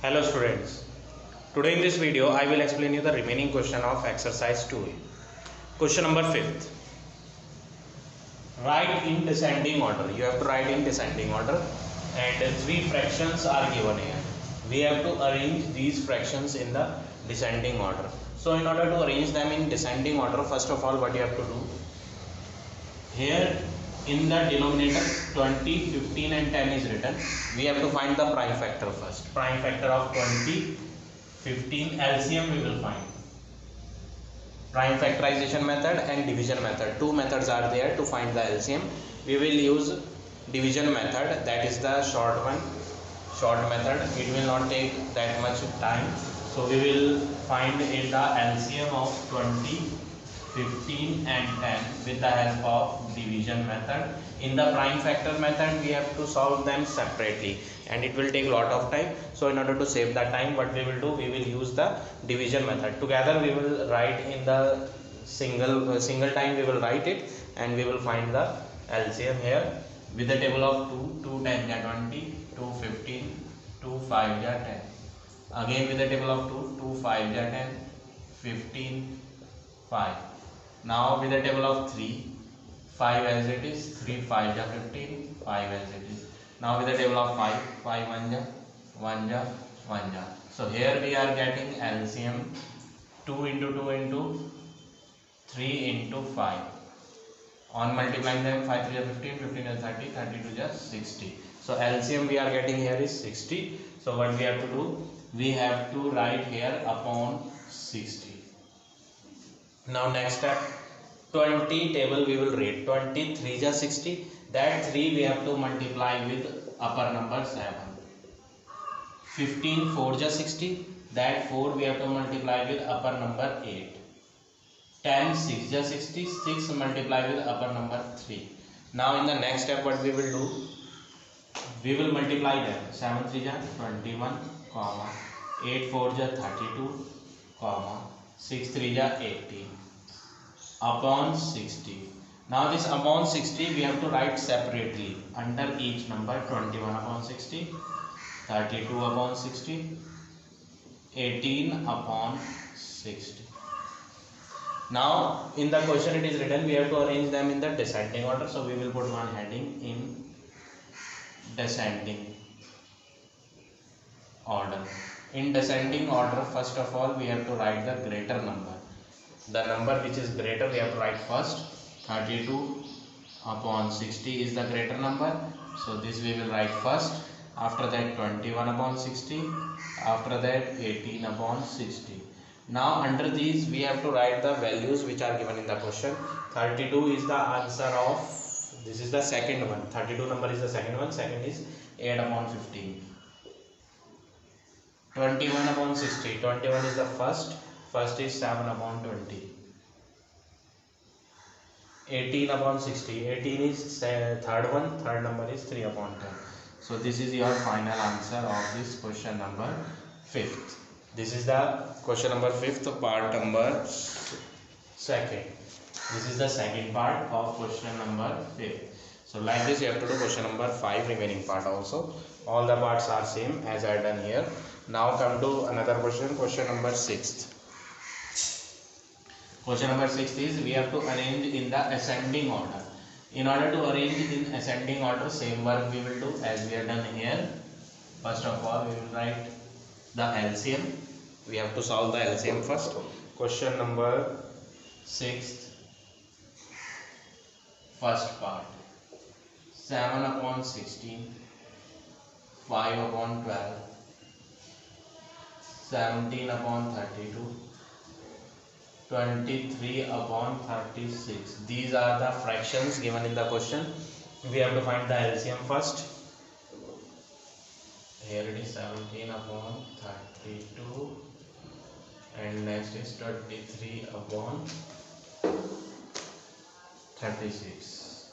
Hello students, today in this video I will explain you the remaining question of exercise 2a. Question number 5th. Write in descending order. You have to write in descending order and three fractions are given here. We have to arrange these fractions in the descending order. So in order to arrange them in descending order, first of all what you have to do, here in the denominator 20, 15 and 10 is written. We have to find the prime factor first. Prime factor of 20, 15, LCM we will find. Prime factorization method and division method. Two methods are there to find the LCM. We will use division method, that is the short method. It will not take that much time. So we will find in the LCM of 20, 15 and 10 with the help of division method. In the prime factor method we have to solve them separately and it will take a lot of time. So in order to save the time, what we will do, we will use the division method. Together we will write in the single time, we will write it and we will find the LCM here with the table of 2 10 ja 20, 2 15, 2 5 ja 10. Again with the table of 2 5 ja 10, 15, 5. Now with the table of 3, 5 as it is, 3 5 ja 15, 5 as it is. Now with the table of 5, 5 1 ja 1 ja 1 ja. So here we are getting LCM 2 into 2 into 3 into 5. On multiplying them, 5 3 ja 15, 15 ja 30, 32 ja 60. So LCM we are getting here is 60. So what we have to do, we have to write here upon 60. Now next step, 20 table we will read. 20 3 ja 60. That 3 we have to multiply with upper number 7. 15 4 ja 60. That 4 we have to multiply with upper number 8. 10 6 ja 60. 6 multiply with upper number 3. Now in the next step what we will do, we will multiply them. 7 3 ja 21, 8 4 ja 32, 6 3 ja 18 upon 60. Now this upon 60 we have to write separately under each number. 21 upon 60, 32 upon 60, 18 upon 60. Now in the question it is written we have to arrange them in the descending order. So we will put one heading in descending order. In descending order, first of all we have to write the greater number. The number which is greater we have to write first. 32 upon 60 is the greater number, so this we will write first. After that 21 upon 60, after that 18 upon 60. Now under these we have to write the values which are given in the question. 32 is the answer of, this is the second one. 32 number is the second one, second is 8 upon 15. 21 upon 60, 21 is the first is 7 upon 20. 18 upon 60, 18 is third one, third number is 3 upon 10. So this is your final answer of this question number 5th. This is the question number 5th, part number 2nd. This is the second part of question number 5th. So like this you have to do question number 5 remaining part also. All the parts are same as I done here. Now come to another question, question number 6th. Question number 6 is we have to arrange in the ascending order. In order to arrange in ascending order, same work we will do as we have done here. First of all we will write the LCM. We have to solve the LCM first. Question number 6th, first part. 7 upon 16, 5 upon 12, 17 upon 32, 23 upon 36. These are the fractions given in the question. We have to find the LCM first. Here it is 17 upon 32 and next is 23 upon 36.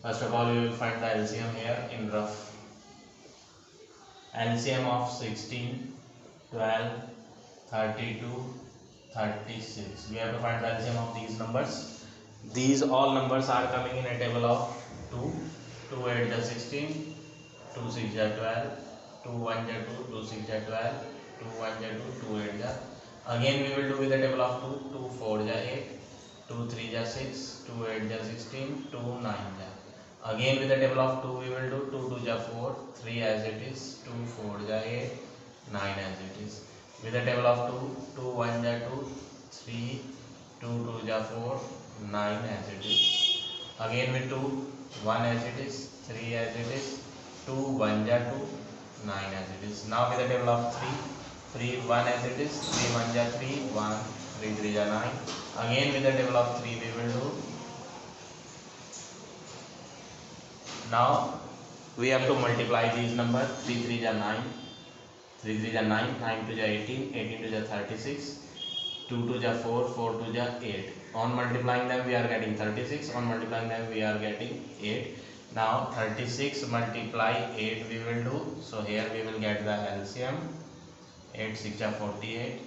First of all we will find the LCM here in rough. LCM of 16, 12, 32, 36. We have to find the LCM of these numbers. These all numbers are coming in a table of 2. 2 8 is 16, 2 6 ja 12, 2 1 ja 2, 2 6 ja 12, 2 1 ja 2, 2 8 ja. Again we will do with the table of 2, 2 4 ja 8, 2 3 ja 6, 2 8 ja 16, 2 9 ja. Again with the table of 2 we will do 2 2 ja 4, 3 as it is, 2 4 ja 8, 9 as it is. With the table of 2, 2 1 ja 2, 3, 2 2 ja 4, 9 as it is. Again with 2, 1 as it is, 3 as it is, 2 1 ja 2, 9 as it is. Now with the table of 3, 3 1 as it is, 3 1 ja 3, 1, 3 3 ja 9. Again with the table of 3 we will do. Now we have to multiply these numbers. 3 3 ja 9, 3 3 ja 9, 9 2 ja 18, 18 2 ja 36, 2 2 ja 4, 4 2 ja 8. On multiplying them we are getting 36, on multiplying them we are getting 8. Now 36 multiply 8 we will do. So here we will get the LCM. 8 6 ja 48.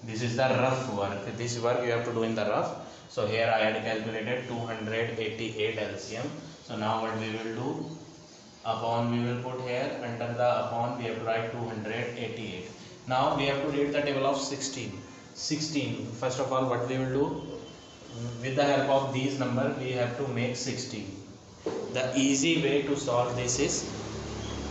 This is the rough work. This work you have to do in the rough. So here I had calculated 288 LCM. So now what we will do, upon we will put here, under the upon we have to write 288. Now we have to read the table of 16. 16. First of all, what we will do, with the help of these numbers we have to make 16. The easy way to solve this is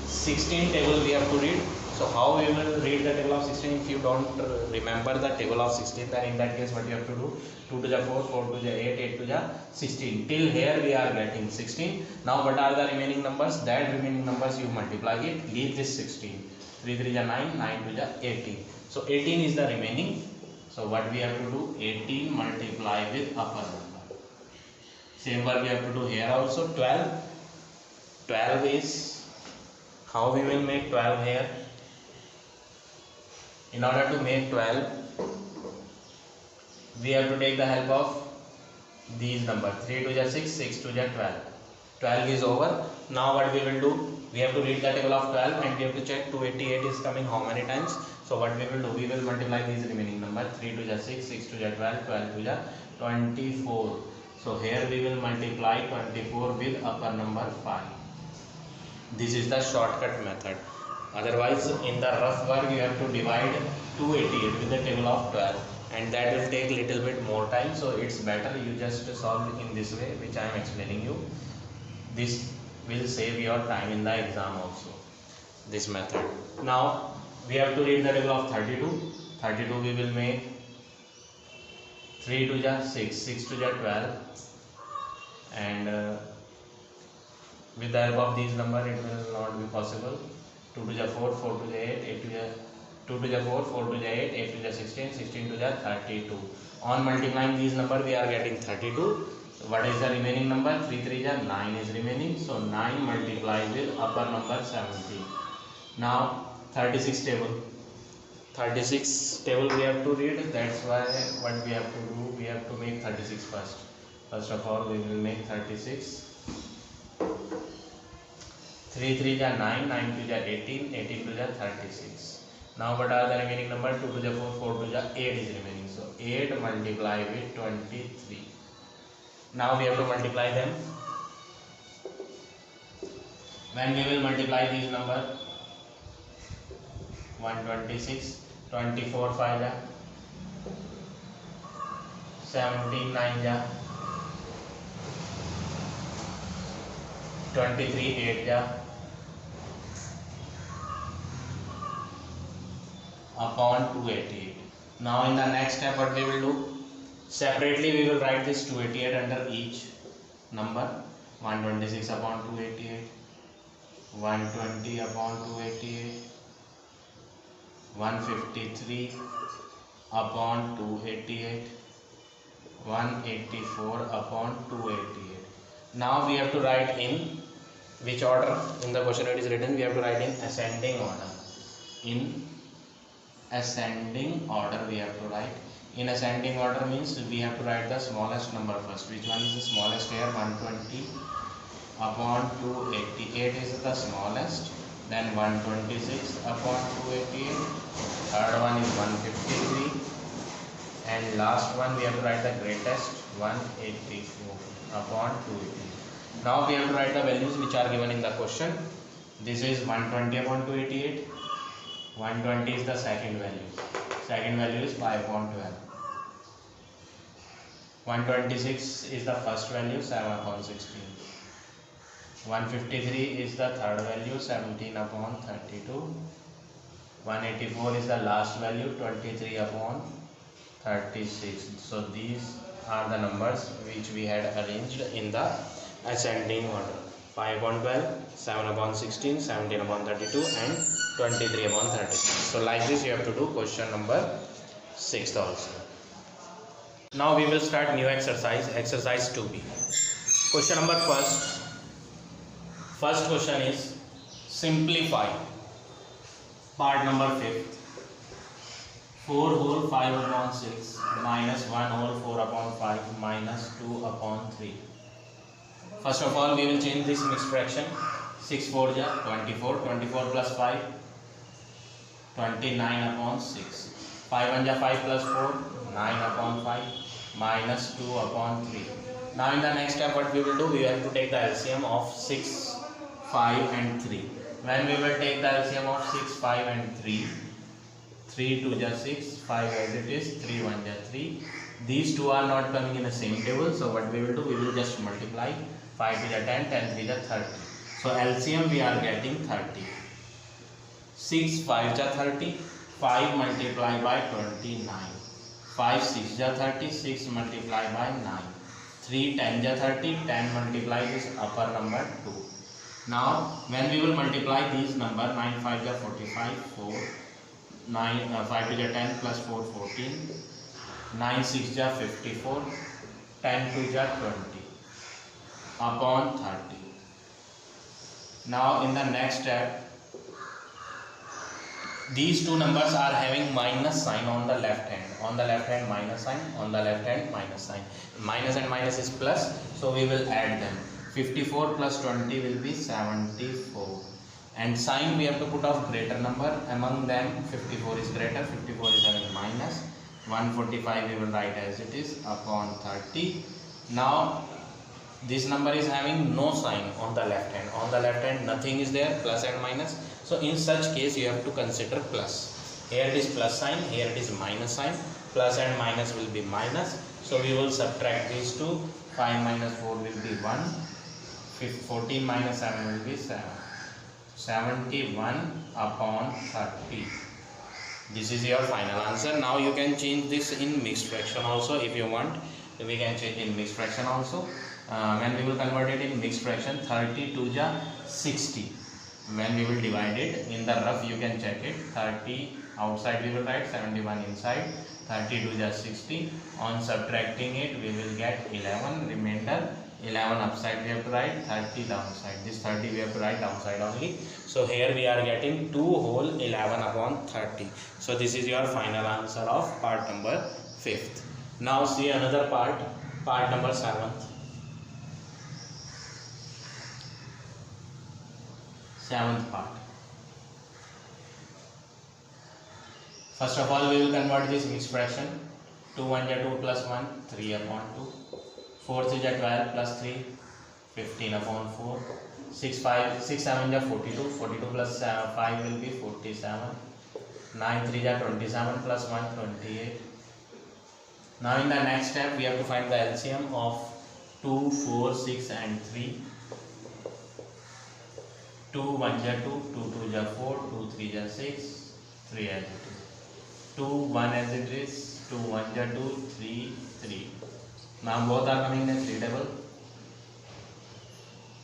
16 table we have to read. So how we will read the table of 16? If you don't remember the table of 16, then in that case what you have to do, 2 to the 4, 4 to the 8, 8 to the 16. Till here we are getting 16. Now what are the remaining numbers? That remaining numbers you multiply it, leave this 16. 3 3 is 9, 9 to the 18. So 18 is the remaining. So what we have to do, 18 multiply with upper number. Same work we have to do here also. 12. 12 is, how we will make 12 here? In order to make 12, we have to take the help of these numbers. 3 2 is 6, 6 2 is 12. 12 is over. Now what we will do, we have to read the table of 12 and we have to check 288 is coming how many times. So what we will do, we will multiply these remaining numbers. 3 2 is 6, 6 2 is 12, 12 2 is 24. So here we will multiply 24 with upper number 5. This is the shortcut method. Otherwise in the rough work you have to divide 288 with the table of 12, and that will take little bit more time. So it's better you just solve in this way which I am explaining you. This will save your time in the exam also, this method. Now we have to read the table of 32. 32 we will make 3 2 is 6, 6 2 is 12, and with the help of these numbers it will not be possible. 2 2 is 4, 4 2 is 8, 8 2 is 2 2 is 4, 4 2 is 8, 8 2 is 16, 16 2 is 32. On multiplying these numbers we are getting 32. So what is the remaining number? 3 3 is 9 is remaining. So 9 multiplied with upper number 17. Now 36 table. 36 table we have to read. That's why what we have to do, we have to make 36 first. First of all we will make 36. 3 3 is 9, 9 2 is 18, 18 2 is 36. Now what are the remaining number? 2 2 is 4, 4 2 is 8 is remaining. So 8 multiply with 23. Now we have to multiply them. When we will multiply these number, 126, 24 5 is 17 9 is 23 8 is upon 288. Now in the next step what we will do, separately we will write this 288 under each number. 126 upon 288, 120 upon 288, 153 upon 288, 184 upon 288. Now we have to write in which order? In the question it is written, we have to write in ascending order. In ascending order we have to write. In ascending order means we have to write the smallest number first. Which one is the smallest here? 120 upon 288 is the smallest. Then 126 upon 288. Third one is 153. And last one we have to write the greatest, 184 upon 288. Now we have to write the values which are given in the question. This is 120 upon 288. 120 is the second value. Second value is 5 upon 12. 126 is the first value, 7 upon 16. 153 is the third value, 17 upon 32. 184 is the last value, 23 upon 36. So these are the numbers which we had arranged in the ascending order: 5 upon 12, 7 upon 16, 17 upon 32 and 23 upon 36. So like this you have to do question number 6 also. Now we will start new exercise, exercise 2b. Question number first question is simplify part number 5th. 4 whole 5 upon 6 minus 1 whole 4 upon 5 minus 2 upon 3. First of all, we will change this mixed fraction. 6 4 ja 24, 24 plus 5 29 upon 6. 5 1 ja 5 plus 4 9 upon 5 minus 2 upon 3. Now in the next step what we will do, we have to take the LCM of 6, 5 and 3. When we will take the LCM of 6, 5 and 3, 3 2 ja 6, 5 as it is, 3 1 ja 3. These two are not coming in the same table, so what we will do, we will just multiply. 5 2 ja 10, 10 3 ja 30. So LCM we are getting 30. 6 5 ja 30, 5 multiplied by 29. 5 6 ja 30, 6 multiplied by 9. 3 10 ja 30, 10 multiply this upper number 2. Now when we will multiply these number, 9 5 ja 45, 4 9 5 2 ja 10 plus 4 14, 9 6 ja 54, 10 2 ja 20 upon 30. Now in the next step, these two numbers are having minus sign on the left hand. On the left hand minus sign, on the left hand minus sign. Minus and minus is plus, so we will add them. 54 plus 20 will be 74. And sign we have to put of greater number. Among them 54 is greater, 54 is having minus. 145 we will write as it is upon 30. Now this number is having no sign on the left hand. On the left hand nothing is there, plus and minus. So in such case you have to consider plus. Here it is plus sign, here it is minus sign. Plus and minus will be minus. So we will subtract these two. 5 minus 4 will be 1. 14 minus 7 will be 7. 71 upon 30. This is your final answer. Now you can change this in mixed fraction also if you want. We can change in mixed fraction also. When we will convert it in mixed fraction, 32 ja 60. When we will divide it in the rough, you can check it. 30 outside we will write, 71 inside. 32 ja 60. On subtracting it we will get 11. Remainder 11 upside we have to write, 30 downside. This 30 we have to write downside only. So here we are getting 2 whole 11 upon 30. So this is your final answer of part number 5th. Now see another part, part number 7th. 7th part. First of all we will convert this mixed fraction. 2 1 ja 2 plus 1, 3 upon 2. 4 3 ja 12 plus 3, 15 upon 4. 6 7 ja 42, 42 plus 5 will be 47. 9 3 ja 27 plus 1, 28. Now in the next step we have to find the LCM of 2, 4, 6 and 3. 2 1 ja 2, 2 2 ja 4, 2 3 ja 6, 3 as it is. 2 1 as it is, 2 1 ja 2, 3 3. Now both are coming in a 3 table.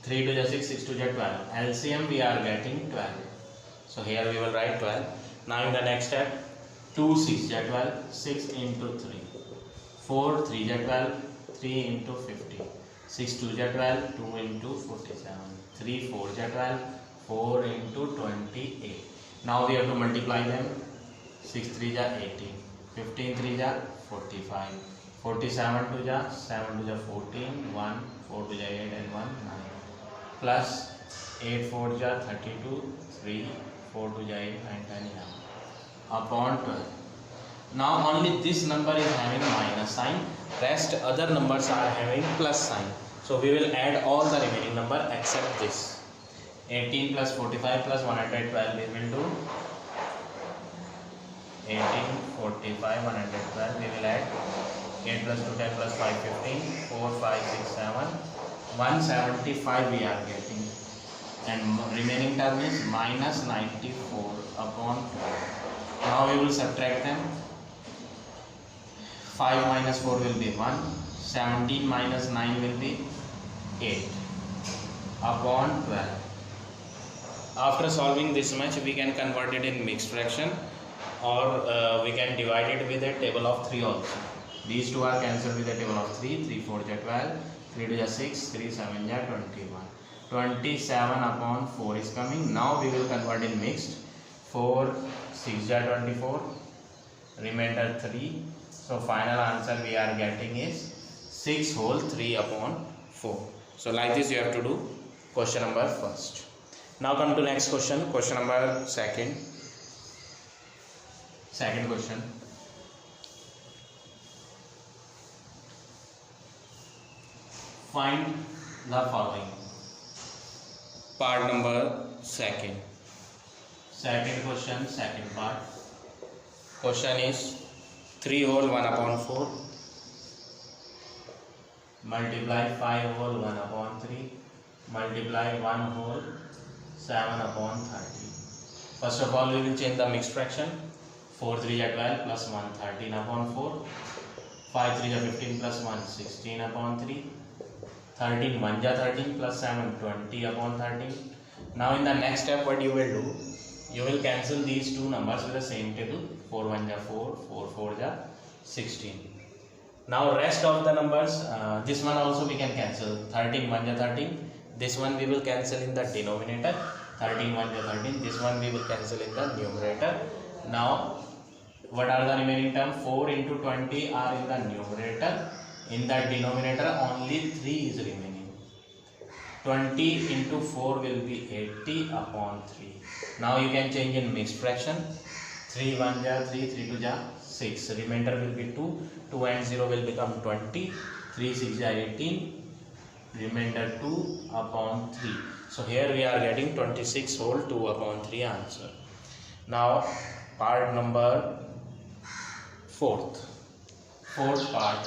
3 2 ja 6, 6 2 ja 12. LCM we are getting 12. So here we will write 12. Now in the next step, 2 6 ja 12, 6 into 3. 4 3 ja 12, 3 into 50. 6 2 ja 12, 2 into 47. 3 4 ja 12, 4 into 28. Now we have to multiply them. 6 3 ja 18. 15 3 ja 45. 47 2 ja 7 2 ja 14. 1 4 2 ja 8 and 1 9. Plus 8 4 ja 32. 3 4 2 ja 8 9 10 11. Upon 12. Now only this number is having minus sign. Rest other numbers are having plus sign. So we will add all the remaining number except this. 18 plus 45 plus 112 we will do 18, 45, 112 we will add 8 plus 2, 10 plus 5, 15, 4, 5, 6, 7, 175 we are getting, and remaining term is minus 94 upon 12. Now we will subtract them. 5 minus 4 will be 1, 17 minus 9 will be 8 upon 12. After solving this much, we can convert it in mixed fraction, or we can divide it with a table of 3 also. These two are cancelled with a table of 3. 3 4 ja 12, 3 2 ja 6, 3 7 ja 21. 27 upon 4 is coming. Now we will convert in mixed. 4 6 ja 24, remainder 3. So final answer we are getting is 6 whole 3 upon 4. So like this you have to do question number first. Now come to next question, question number second question. Find the following. Part number second question, second part. Question is 3 whole 1 upon 4 multiply 5 whole 1 upon 3 multiply 1 whole 7 upon 30. First of all we will change the mixed fraction. 4 3 ja 12 plus 1 13 upon 4, 5 3 ja 15 plus 1 16 upon 3, 13 1 ja 13 plus 7 20 upon 13. Now in the next step what you will do, you will cancel these two numbers with the same table. 4 1 ja 4, 4 4 ja 16. Now rest of the numbers, this one also we can cancel. 13 1 ja 13, this one we will cancel in the denominator. 13 1 ja 13, this one we will cancel in the numerator. Now what are the remaining term? 4 into 20 are in the numerator. In the denominator only 3 is remaining. 20 into 4 will be 80 upon 3. Now you can change in mixed fraction. 3 1 ja 3, 3 2 ja 6. Remainder will be 2. 2 and 0 will become 20. 3 6 ja 18. Remainder 2 upon 3. So here we are getting 26 whole 2 upon 3 answer. Now part number fourth part.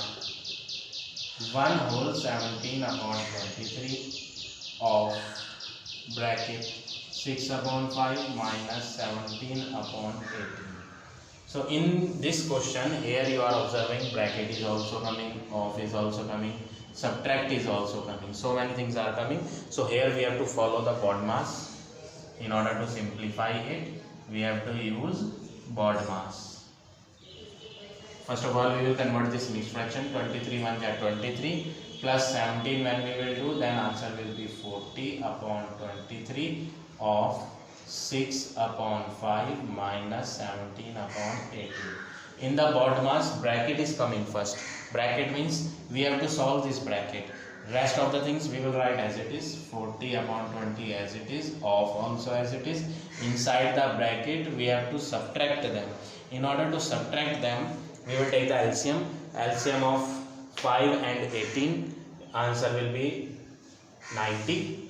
1 whole 17 upon 23 of bracket 6 upon 5 minus 17 upon 18. So in this question here you are observing bracket is also coming, off is also coming, subtract is also coming. So many things are coming. So here we have to follow the BODMAS. In order to simplify it, we have to use BODMAS. First of all, we will convert this mixed fraction. 23 1 ja 23 plus 17 when we will do, then answer will be 40 upon 23 of 6 upon 5 minus 17 upon 18. In the BODMAS, bracket is coming first. Bracket means we have to solve this bracket. Rest of the things we will write as it is. 40 upon 20 as it is, of also as it is. Inside the bracket we have to subtract them. In order to subtract them, we will take the LCM. LCM of 5 and 18, answer will be 90.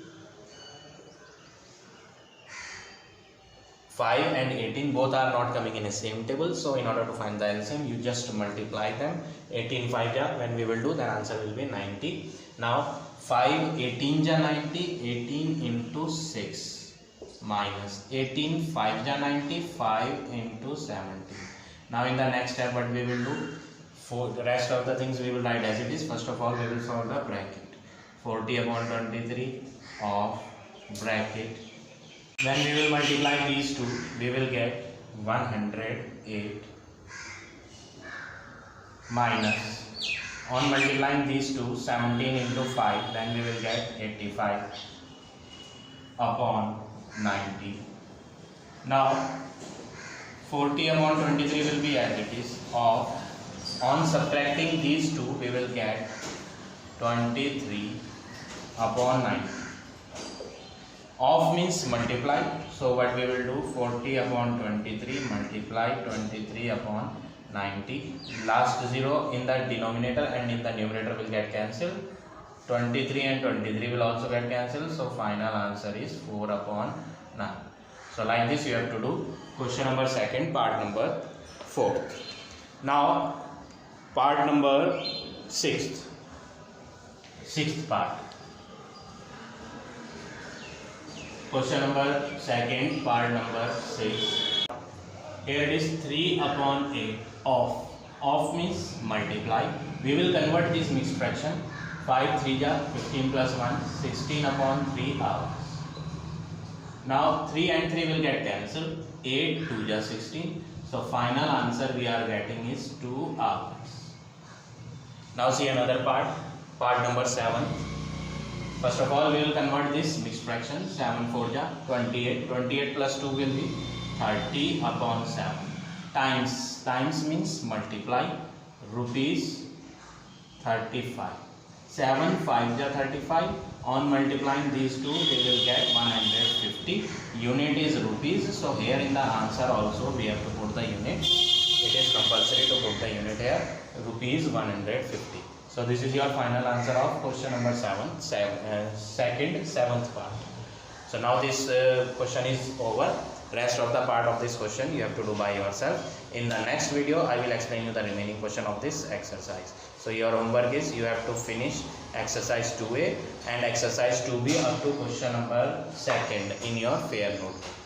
5 and 18 both are not coming in a same table, so in order to find the LCM you just multiply them. 18 5 ja when we will do, then answer will be 90. Now 5 18 ja 90, 18 into 6 minus 18 5 ja 90, 5 into 70. Now in the next step what we will do, for the rest of the things we will write as it is. First of all we will solve the bracket. 40 upon 23 of bracket. When we will multiply these two, we will get 108 minus, on multiplying these two, 17 into 5, then we will get 85 upon 90. Now 40 upon 23 will be as it is, of, on subtracting these two we will get 23 upon 90. Of means multiply, so what we will do, 40 upon 23 multiply 23 upon 90. Last 0 in the denominator and in the numerator will get cancelled. 23 and 23 will also get cancelled. So final answer is 4 upon 9. So like this you have to do question number second, part number 4. Now part number sixth part. Question number second, part number 6. Here it is 3 upon 8 off. Off means multiply. We will convert this mixed fraction. 5 3 ja 15 plus 1 16 upon 3 hours. Now 3 and 3 will get cancelled. 8 2 ja 16. So final answer we are getting is 2 hours. Now see another part. Part number 7. First of all we will convert this mixed fraction. 7 4 ja 28. 28 plus 2 will be 30 upon 7. Times means multiply. Rupees 35. 7 5 ja 35. On multiplying these two they will get 150. Unit is rupees. So here in the answer also we have to put the unit. It is compulsory to put the unit here. Rupees 150. So this is your final answer of question number 7, seventh part. So now this question is over. Rest of the part of this question you have to do by yourself. In the next video I will explain you the remaining question of this exercise. So your homework is you have to finish exercise 2A and exercise 2B up to question number 2 in your fair notebook.